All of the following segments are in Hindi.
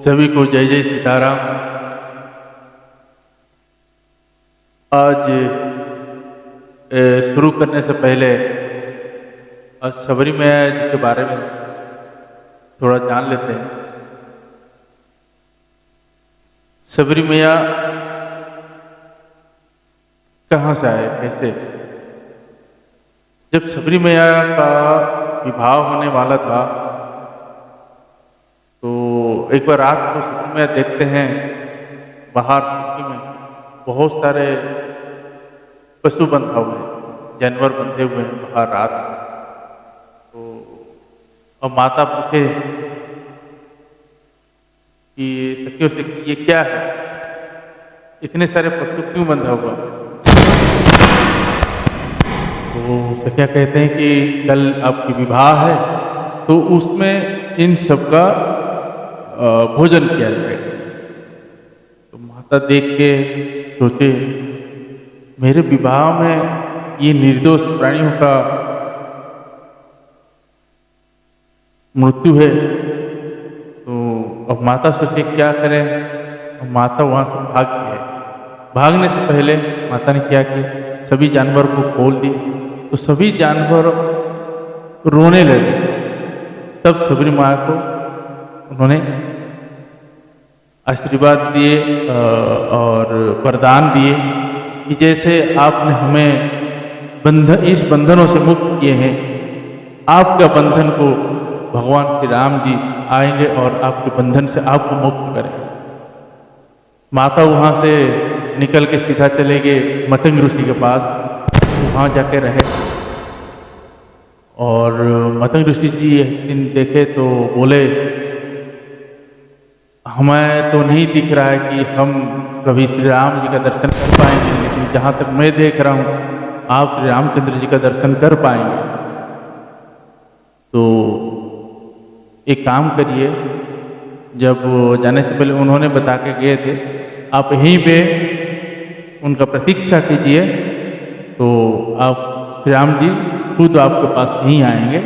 सभी को जय जय सीताराम। आज शुरू करने से पहले आज सबरी मैया जी के बारे में थोड़ा जान लेते हैं। सबरी मैया कहाँ से आए, कैसे? जब सबरी मैया का विवाह होने वाला था तो एक बार रात को सबरी मैया देखते हैं बाहर खिड़की में बहुत सारे पशु बंधा हुए हैं, जानवर बंधे हुए हैं बाहर रात को। तो अब माता पूछे कि सखियों से ये क्या है, इतने सारे पशु क्यों बंधा हुआ? तो सखिया कहते हैं कि कल आपकी विवाह है तो उसमें इन सब का भोजन किया जाएगा। तो माता देख के सोचे मेरे विवाह में ये निर्दोष प्राणियों का मृत्यु है। तो अब माता सोचे क्या करें। अब माता वहाँ से भाग गई। भागने से पहले माता ने क्या किया, सभी जानवर को खोल दी तो सभी जानवर रोने लगे। तब सबरी माँ को उन्होंने आशीर्वाद दिए और वरदान दिए कि जैसे आपने हमें इस बंधनों से मुक्त किए हैं, आपका बंधन को भगवान श्री राम जी आएंगे और आपके बंधन से आपको मुक्त करेंगे। माता वहाँ से निकल के सीधा चले गए मतंग ऋषि के पास। वहाँ जाके रहे और मतंग ऋषि जी एक दिन देखे तो बोले हमें तो नहीं दिख रहा है कि हम कभी श्री राम जी का दर्शन कर पाएंगे, लेकिन जहाँ तक मैं देख रहा हूँ आप श्री रामचंद्र जी का दर्शन कर पाएंगे। तो एक काम करिए, जब जाने से पहले उन्होंने बता के गए थे आप यहीं पे उनका प्रतीक्षा कीजिए तो आप श्री राम जी खुद आपके पास यहीं आएंगे,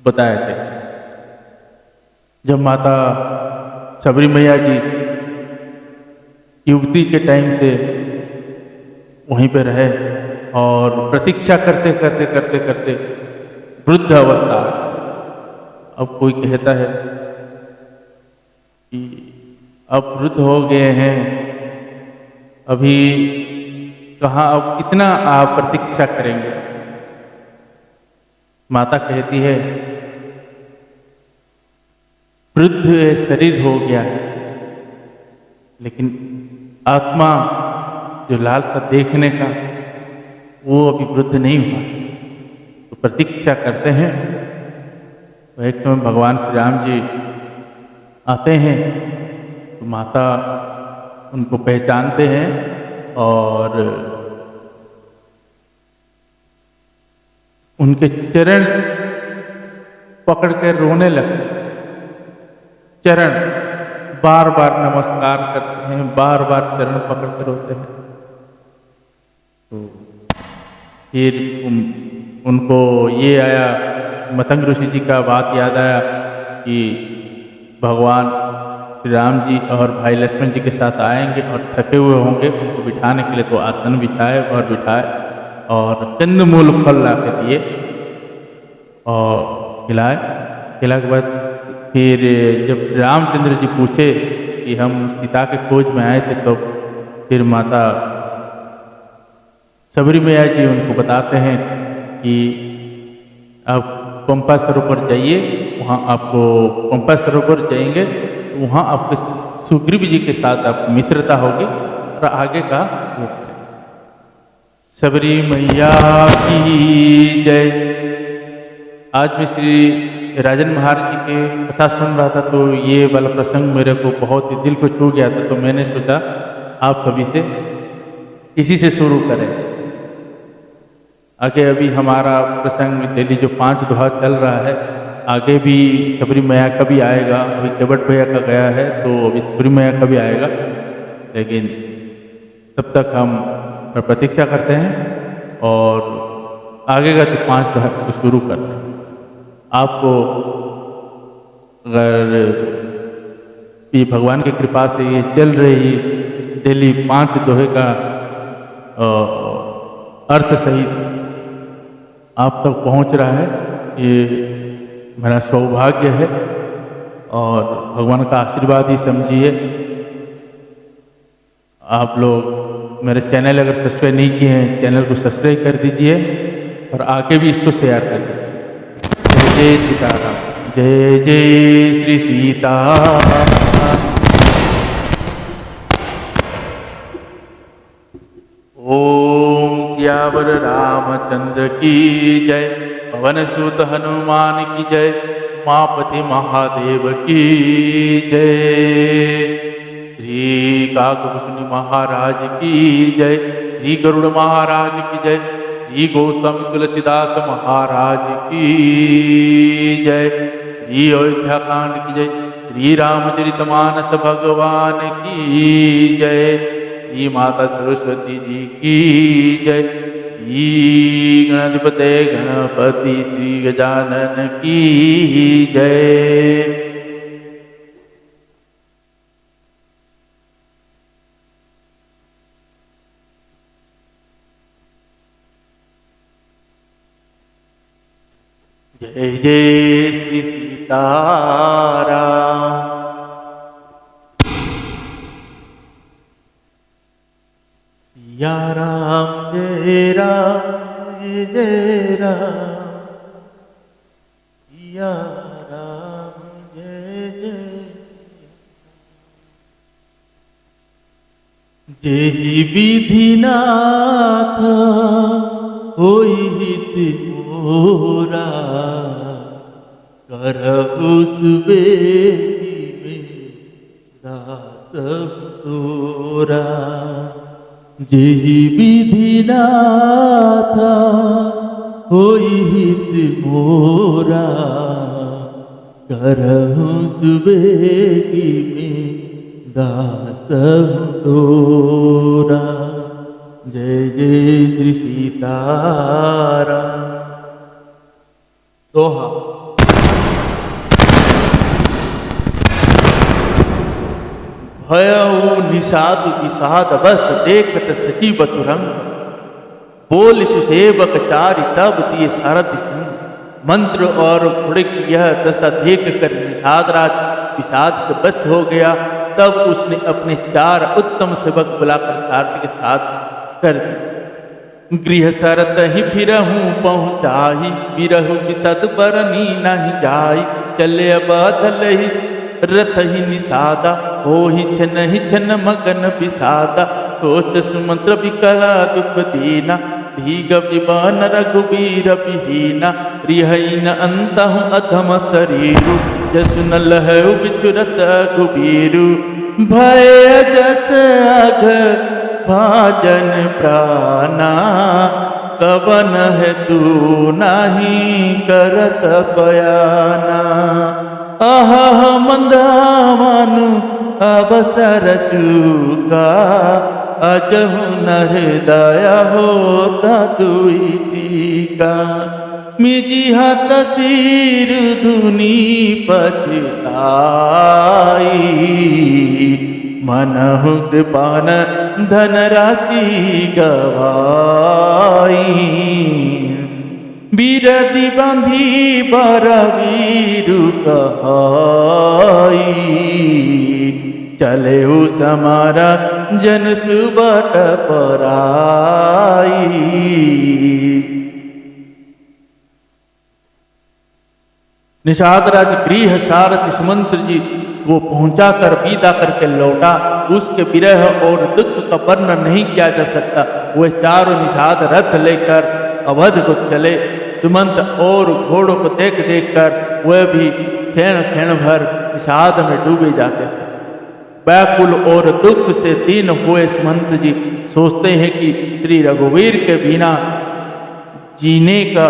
बताए थे। जब माता सबरी मैया जी युवती के टाइम से वहीं पे रहे और प्रतीक्षा करते करते करते करते वृद्ध अवस्था। अब कोई कहता है कि अब वृद्ध हो गए हैं, अभी कहाँ, अब कितना आप प्रतीक्षा करेंगे? माता कहती है वृद्ध शरीर हो गया है लेकिन आत्मा जो लालसा देखने का वो अभी वृद्ध नहीं हुआ। तो प्रतीक्षा करते हैं तो एक समय भगवान श्री राम जी आते हैं तो माता उनको पहचानते हैं और उनके चरण पकड़ कर रोने लगते। चरण बार बार नमस्कार करते हैं, बार बार चरण पकड़ कर रोते हैं। तो फिर उनको ये आया, मतंग ऋषि जी का बात याद आया कि भगवान श्री राम जी और भाई लक्ष्मण जी के साथ आएंगे और थके हुए होंगे, उनको बिठाने के लिए तो आसन बिछाए और बिठाए और कंदमूल फल ला के दिए और खिलाए। खिला के बाद फिर जब श्री रामचंद्र जी पूछे कि हम सीता के खोज में आए थे तो फिर माता सबरी मैया जी उनको बताते हैं कि आप पंपा सरोवर जाइए, वहाँ आपको पंपा सरोवर जाएंगे तो वहाँ आपके सुग्रीव जी के साथ आप मित्रता होगी और आगे का वो करें। सबरी मैया की जय। आज मैं श्री राजन महाराज जी के कथा सुन रहा था तो ये वाला प्रसंग मेरे को बहुत ही दिल को छू गया था। तो मैंने सोचा आप सभी से इसी से शुरू करें। आगे अभी हमारा प्रसंग डेली जो 5 दोहा चल रहा है, आगे भी सबरी मैया का भी आएगा। अभी केवट भैया का गया है तो अभी सबरी मैया का भी आएगा, लेकिन तब तक हम प्रतीक्षा करते हैं और आगे का जो 5 दोहा को शुरू करते हैं। आपको अगर ये भगवान की कृपा से ये चल रही डेली 5 दोहे का अर्थ सहित आप तक पहुंच रहा है, ये मेरा सौभाग्य है और भगवान का आशीर्वाद ही समझिए। आप लोग मेरे चैनल अगर सब्सक्राइब नहीं किए हैं, चैनल को सब्सक्राइब कर दीजिए और आगे भी इसको शेयर कर दीजिए। जय जय सीताराम, जय जय श्री सीताराम। ओम सियावर रामचंद्र की जय, पवन सुत हनुमान की जय, उमापति महादेव की जय। श्री काकभूषणी महाराज की जय, श्री गरुड़ महाराज की जय, श्री गोस्वामी तुलसीदास महाराज की जय, श्री अयोध्या कांड की जय, श्री रामचरितमानस भगवान की जय, श्री माता सरस्वती जी की जय, श्री गणाधिपते गणपति श्री गजानन की जय। जय जय श्री सीताराम। सिया राम जय राम, जय जय राम, सिया राम जय जय। जेहि विधिनाथ होई हित मोरा, करहु सुबेहि में दास तोरा। जेहि विधिनाथ होई हित मोरा, करहु सुबेहि में दास तोरा। जय जय श्री सीताराम। दोहा। भयउ निषाद विषाद बस देखत सजीव तुरंग, बोल सुसेवक चारि तब दिए सारथि संग। मंत्र और घोड़े की यह दशा देख कर निषाद राज विषाद के बस हो गया। तब उसने अपने 4 उत्तम सेवक बुलाकर सारथी के साथ कर दिया। गृह सरत ही फिरहूँ पहुँचाही, बिरहु बिसत बरनी नहीं जाई। चले बदल ही रथ ही निषादा, हो ही छन मगन विषादा। सोच सुमंत्र विकला दुख दीना, धीग विमान रघुबीर विहीना। रिहईन अंतहु अधम शरीरु, जसु न लहु बिचुरत रघुबीरु। भय जस अघ भाजन प्राणा, कवन है तू नहीं करत बयाना। अह मंदामानु अवसर चूका, अजहु न हृदय होता दुई टीका। मिजिहा तसीर धुनी पछताई, मनहु कृपान धन राशि गवाई। बीरदी बांधी बर वीरु कहाई, चले समारा जन सुबट पराई। निषाद राज गृह सारथि सुमंत्र जी को पहुंचा कर विदा करके लौटा। उसके विरह और दुख का वर्णन नहीं किया जा सकता। वह 4 निषाद रथ लेकर अवध को चले। सुमंत और घोड़ों को देख देख कर वह भी क्षण भर निषाद में डूबे जाते थे। व्याकुल और दुख से दीन हुए सुमंत जी सोचते हैं कि श्री रघुवीर के बिना जीने का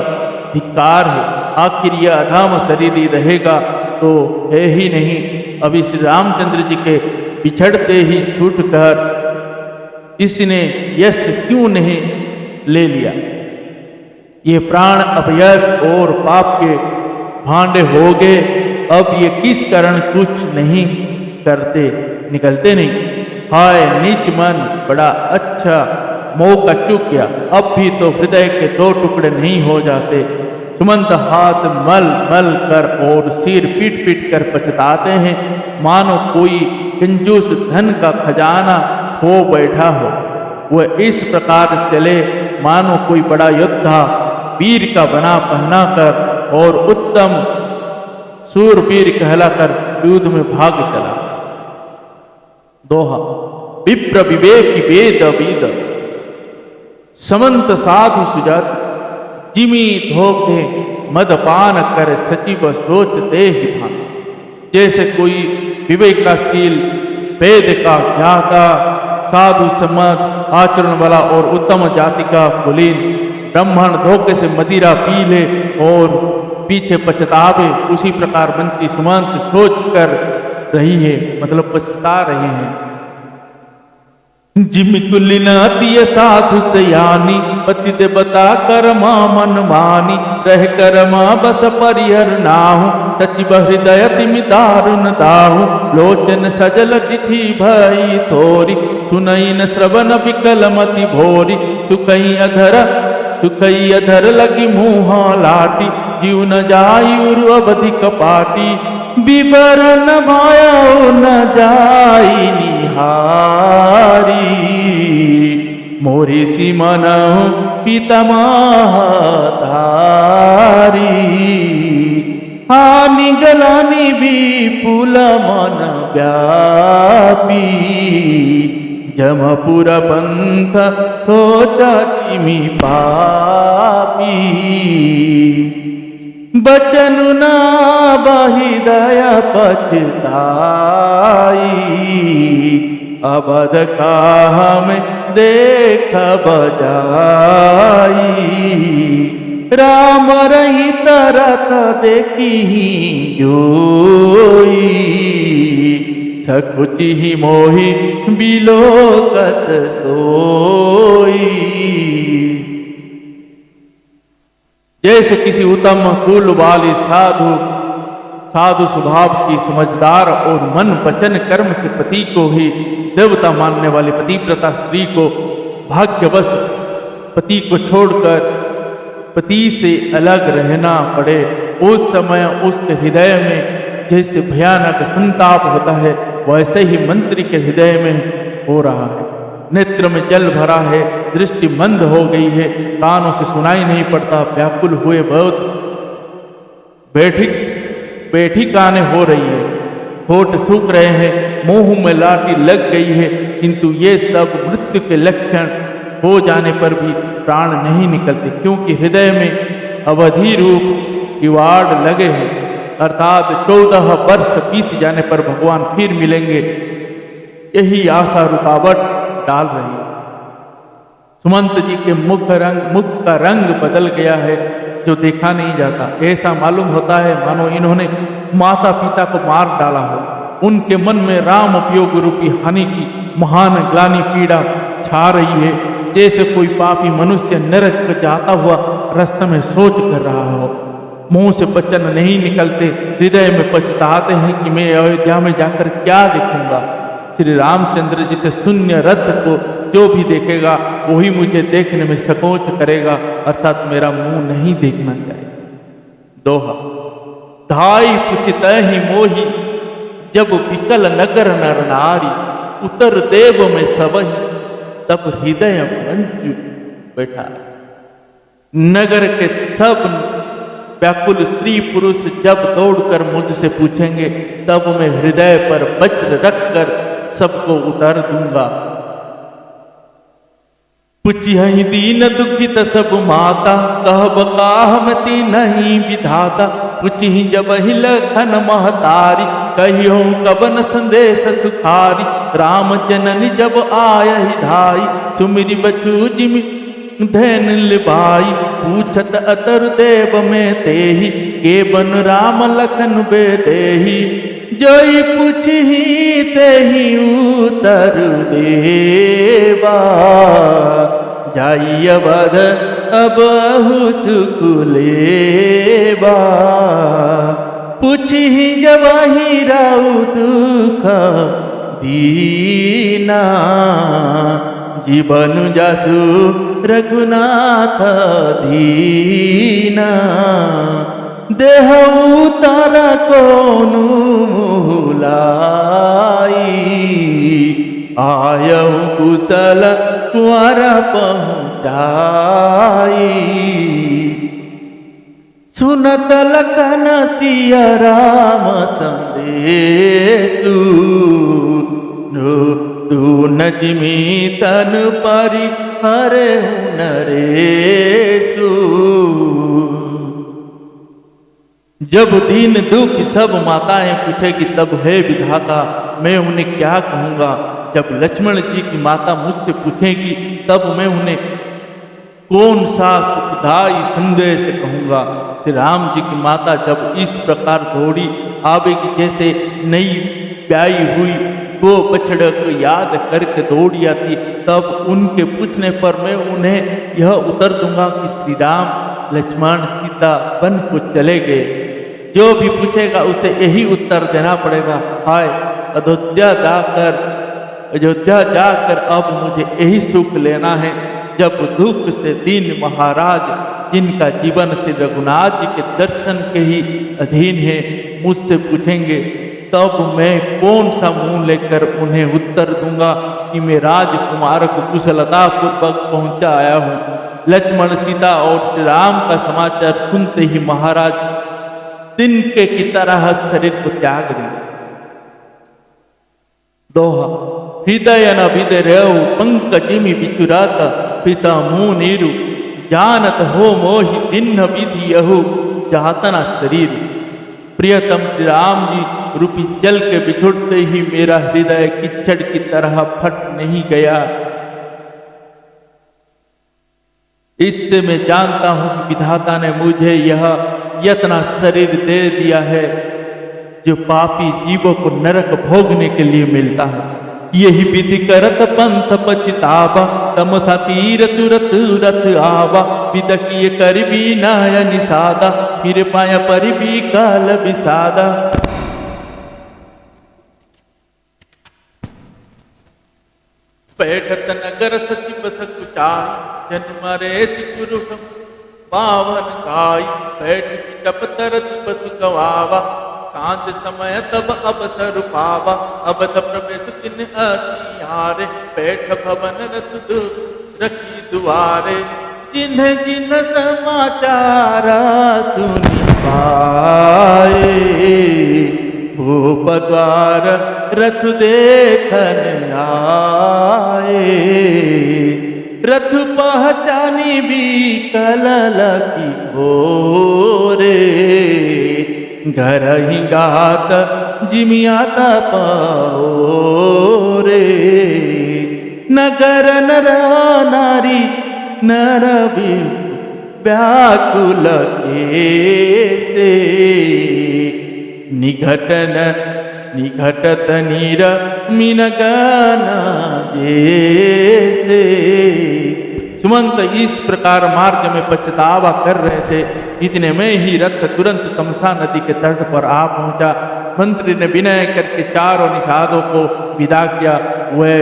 धिक्कार है। आखिर यह अधाम शरीर ही रहेगा तो है ही नहीं। अभी श्री रामचंद्र जी के बिछड़ते ही छूटकर इसने यश क्यों नहीं ले लिया। ये प्राण अपयश और पाप के भांडे हो गए अब ये किस कारण कुछ नहीं करते, निकलते नहीं। हाय नीच मन, बड़ा अच्छा मौका चूक गया, अब भी तो हृदय के दो टुकड़े नहीं हो जाते। सुमंत हाथ मल मल कर और सिर पीट पीट कर पछताते हैं, मानो कोई कंजूस धन का खजाना खो बैठा हो। वह इस प्रकार चले मानो कोई बड़ा योद्धा वीर का बना पहना कर और उत्तम सूरवीर कहलाकर युद्ध में भाग चला। दोहा। विप्र विवेकी वेद with, Samant Sadhu Sujat, Jimmy धोखे मदपान कर सचिव सोचते ही भान। जैसे कोई विवेकशील वेद का ज्ञाता साधु सम्मत आचरण वाला और उत्तम जाति का कुलीन ब्राह्मण धोखे से मदिरा पी ले और पीछे पछतावे, उसी प्रकार बनती सुमंत सोच कर रही है, मतलब पछता रहे हैं। जिम कुलिनाती साधु सयानी, पतित बता कर्मा मन मानी, रह कर्मा बस परिहर नाहु, सचिव हृदय तिमि दारुण दाहु। लोचन सजल चिठी भई थोरी, सुनई न श्रवण विकल मति भोरी। सुखई अधर लगी मुँह लाटी, जीव न जाई उरु अवधि कपाटी। विवर न भायो न जाई निहारी, मोरे सी मनहु पितामह धारी। हानि गलानि विपुल मन व्यापी, जमपुर पंथ सोचा जिमि पापी। बचनु ना बहि दया पछताई, अबध काहम देख बजाई। राम रहित रथ देखी जोई, सकुचि मोहि बिलोकत सोई। जैसे किसी उत्तम कुल वाली साधु स्वभाव की समझदार और मन वचन कर्म से पति को ही देवता मानने वाली पतिव्रता स्त्री को भाग्यवश पति को छोड़कर पति से अलग रहना पड़े, उस समय उसके हृदय में जैसे भयानक संताप होता है, वैसे ही मंत्री के हृदय में हो रहा है। नेत्र में जल भरा है, दृष्टि मंद हो गई है, कानों से सुनाई नहीं पड़ता, व्याकुल हुए बहुत बैठी काने हो रही है, होठ सूख रहे हैं, मुंह में लाठी लग गई है, किंतु ये सब मृत्यु के लक्षण हो जाने पर भी प्राण नहीं निकलते, क्योंकि हृदय में अवधि रूप किवाड़ लगे हैं, अर्थात 14 वर्ष बीत जाने पर भगवान फिर मिलेंगे, यही आशा रुकावट डाल रही है। सुमंत जी के मुख का रंग बदल गया है, जो देखा नहीं जाता। ऐसा मालूम होता है मानो इन्होंने माता पिता को मार डाला हो। उनके मन में राम उपयोग रूपी हानि की महान ग्लानि पीड़ा छा रही है, जैसे कोई पापी मनुष्य नरक को जाता हुआ रास्ते में सोच कर रहा हो। मुंह से वचन नहीं निकलते, हृदय में पछताते हैं कि मैं अयोध्या में जाकर क्या देखूंगा। श्री रामचंद्र जी से शून्य रथ को जो भी देखेगा वही मुझे देखने में संकोच करेगा, अर्थात मेरा मुंह नहीं देखना चाहिए। दोहा। धाई पुछित ही मोही, जब विकल नगर नर नारी, उतर देव में सबही, तब हृदय मंजू बैठा। नगर के सब व्याकुल स्त्री पुरुष जब दौड़कर मुझसे पूछेंगे, तब मैं हृदय पर वज्र रखकर सबको उतार दूंगा। पुछहि दीन दुखित सब माता, कहब काहमति नहीं विधाता। पुछहि जब ही लखन महतारी, कहियो कवन संदेश सुखारी। राम जननी जब आयहि धाई, सुमिरि बचु जिमि धैन लिबाई। पूछत अतर देव में तेहि, के बन राम लखन बेदेहि। जोई पुछहि तेहि उतर देवा, जाई अवध अबहु सुख लेवा। पूछी जवाही राउ दुख दीना जीवन जासु रघुनाथ दीना देह उतर कोनु मुलाई आयऊ कुशल कुंवर पहुँचाई सुनत लखन सिया राम संदेशु न जिमी तन परि हरे नरेशु। जब दीन दुख सब माताएं पूछेगी तब हे विधाता मैं उन्हें क्या कहूँगा। जब लक्ष्मण जी की माता मुझसे पूछेगी तब मैं उन्हें कौन सा सुखदायी संदेश कहूँगा। श्री राम जी की माता जब इस प्रकार दौड़ी आवेगी जैसे नई ब्याई हुई गो बछड़े को याद करके दौड़ी आती, तब उनके पूछने पर मैं उन्हें यह उत्तर दूंगा कि श्री राम लक्ष्मण सीता वन को चले गए। जो भी पूछेगा उसे यही उत्तर देना पड़ेगा, हाय अयोध्या जाकर अब मुझे यही सुख लेना है। जब दुख से दीन महाराज जिनका जीवन श्री रघुनाथ जी के दर्शन के ही अधीन है मुझसे पूछेंगे तब मैं कौन सा मुंह लेकर उन्हें उत्तर दूंगा कि मैं राजकुमार को कुशलता पूर्वक पहुंचा आया हूँ। लक्ष्मण सीता और श्री राम का समाचार सुनते ही महाराज तिनके की तरह शरीर को त्याग देंगे। दोहा हृदय न विदरेऊ पंकजिमि विचुरात पिता मुँह नीरु जानत हो मोहि दिन विधि यहु जातना शरीर। प्रियतम श्री राम जी रूपी जल के बिछुड़ते ही मेरा हृदय किच्चड़ की तरह फट नहीं गया। इससे मैं जानता हूं कि विधाता ने मुझे यह यतना शरीर दे दिया है जो पापी जीवों को नरक भोगने के लिए मिलता है। यही विधि करत पंथ पचितावा तमसा तीरथ रथ रथ आवा विदकीय कर भी नाय निषादा फिर पाया पर भी काल विषादा। बैठत नगर सचिव सकुचाई जन्म रे पुरुष पावन गाय बैठ टप तरत बसु गवावा सांझ समय तब अवसर पावा अवध प्रवेश तिन अतिहारे बैठ भवन रत रखी दुआरे जिन्हें जिन समाचार सुनी पाए भूप द्वार रथ देखन आए। रथ पहचानी भी कलल की घोरे घर ही गात जिमियाता पाओरे। नगर नर नारी नर व्याकुल से निघटत नीर मीनगाना जैसे। सुमंत इस प्रकार मार्ग में पछतावा कर रहे थे, इतने में ही रथ तुरंत तमसा नदी के तट पर आ पहुंचा। मंत्री ने विनय करके चारों निषादों को विदा किया। वह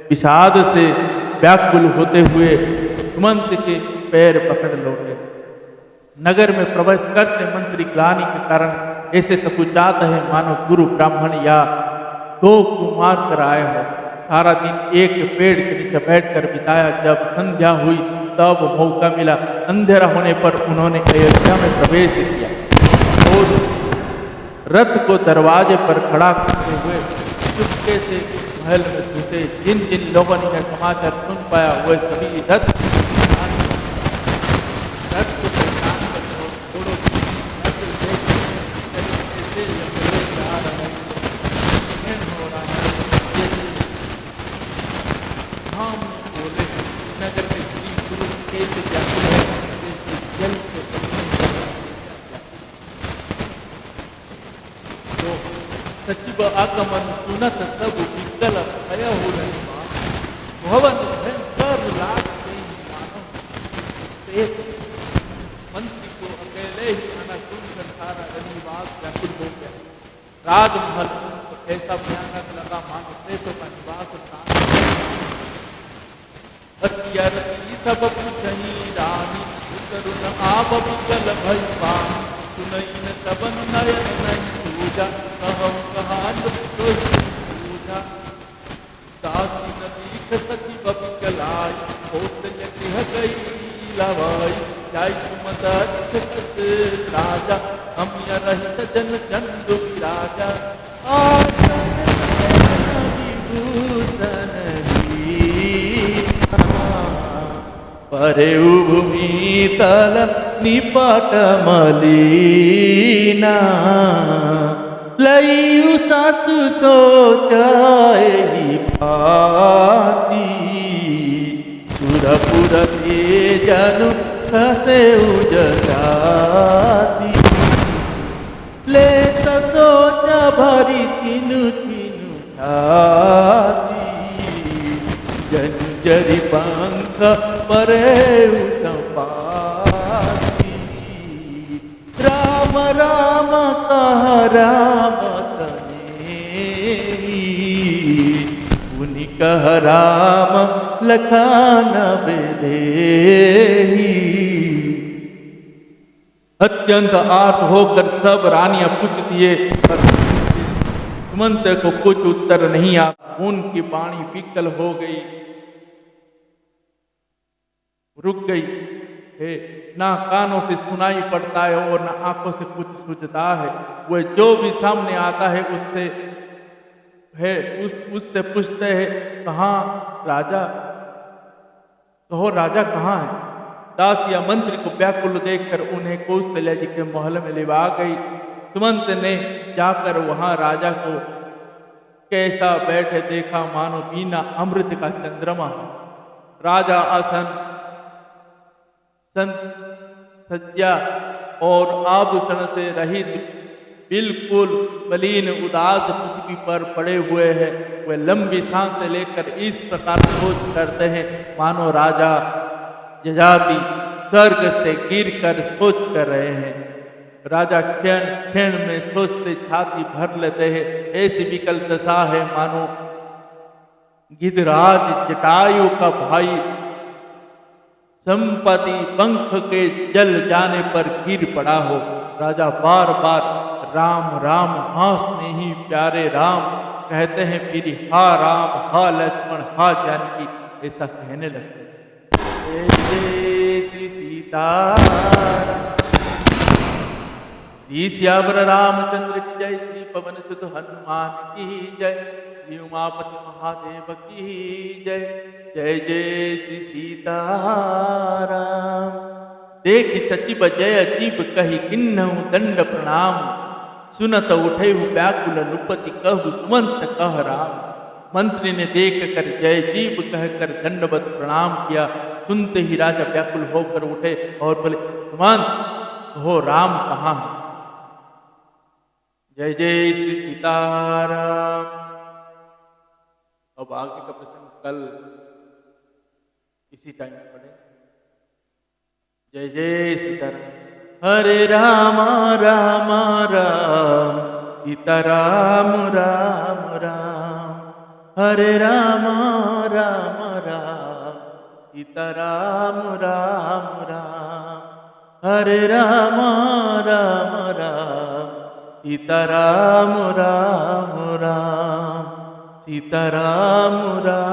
विषाद से व्याकुल होते हुए सुमंत के पैर पकड़ लौटे। नगर में प्रवेश करते मंत्री ग्लानि के कारण ऐसे सकुचात है मानो गुरु ब्राह्मण या दो कुमार कर आए हो। सारा दिन एक पेड़ के नीचे बैठकर बिताया। जब संध्या हुई तब मौका मिला। अंधेरा होने पर उन्होंने अयोध्या में प्रवेश किया और रथ को दरवाजे पर खड़ा करते हुए चुपके से महल में घुसे। जिन जिन लोगों ने समाचार सुन पाया वह सभी रथ को पहचान कर थोड़ो नगर में श्री गुरु कैसे जाते हैं जल से तो सचिव आगमन सुनत सब विकल भय हो रही भवन भयंकर लाग गई मानो। मंत्री को अकेले ही आना सुनकर सारा रनिवास राजमहल तो ऐसा भयानक लगा मानो प्रेतों का निवास स्थान। हथियारती सब पूछही रानी, करुण आप विकल भई पानी। सुनई न सबन नयन नहीं सूझा, कहूँ कहान पूजा। दासी न दीख सखी बबिकलाई, कौशल्य गृह गई लवाई। जाय सुमदत राजा, हम य रहित जन चंदु राजा। आसन विभूषण परे भूमि तल निपट मलीना। लयु सासु सोचाहि भांति, सुरपुर के जनु खसे उजगाती। ले सोच भरी तीनु तीनु छाती, जनु जरि पंख परे संपाती। राम राम कह राम तनेही, पुनि कह राम लखन बेदेही। अत्यंत आर्त होकर सब रानियां पूछ दिए, पर सुमंत को कुछ उत्तर नहीं आया। उनकी वाणी विकल हो गई, रुक गई है। ना कानों से सुनाई पड़ता है और ना आंखों से कुछ सूझता है। वह जो भी सामने आता है उससे उससे पूछते हैं, कहाँ राजा, कहो राजा कहाँ है। दासिया मंत्री को व्याकुल देखकर उन्हें कौशल्या जी के महल में लिवा गई। सुमंत ने जाकर वहां राजा को कैसा बैठे देखा, मानो बिना अमृत का चंद्रमा। राजा आसन सज्जा और आभूषण से रहित बिल्कुल मलिन उदास पृथ्वी पर पड़े हुए हैं। वे लंबी सांस लेकर इस प्रकार सोच करते हैं, मानो राजा यजाति स्वर्ग से गिरकर सोच कर रहे हैं। राजा क्षण क्षण में सोचते छाती भर लेते हैं। ऐसी विकल दशा है मानो गिद्धराज जटायु का भाई संपत्ति पंख के जल जाने पर गिर पड़ा हो। राजा बार बार राम राम हासने ही प्यारे राम कहते हैं, फिर हा राम हा लक्ष्मण हा जानकी ऐसा कहने लगते। श्री सीताराम, श्री श्यावर रामचंद्र की जय, श्री पवन सुत हनुमान की जय, श्री उमापति महादेव की जय। जय जय श्री सीताराम। देख सचिव जय अजीब कही, किन्हु दंड प्रणाम। सुनत उठे व्याकुल नृपति, कहु सुमंत कह राम। मंत्री ने देख कर जय जीव कहकर दंडवत प्रणाम किया। सुनते ही राजा व्याकुल होकर उठे और बोले, सुमंत हो राम कहाँ है। जय जय श्री सीताराम। अब आगे का प्रसंग कल इसी टाइम पढ़े। जय जय सीताराम। हरे राम राम राम सीताराम राम राम। हरे राम राम राम सीताराम राम राम। हरे राम राम राम सीताराम राम राम। सीताराम राम।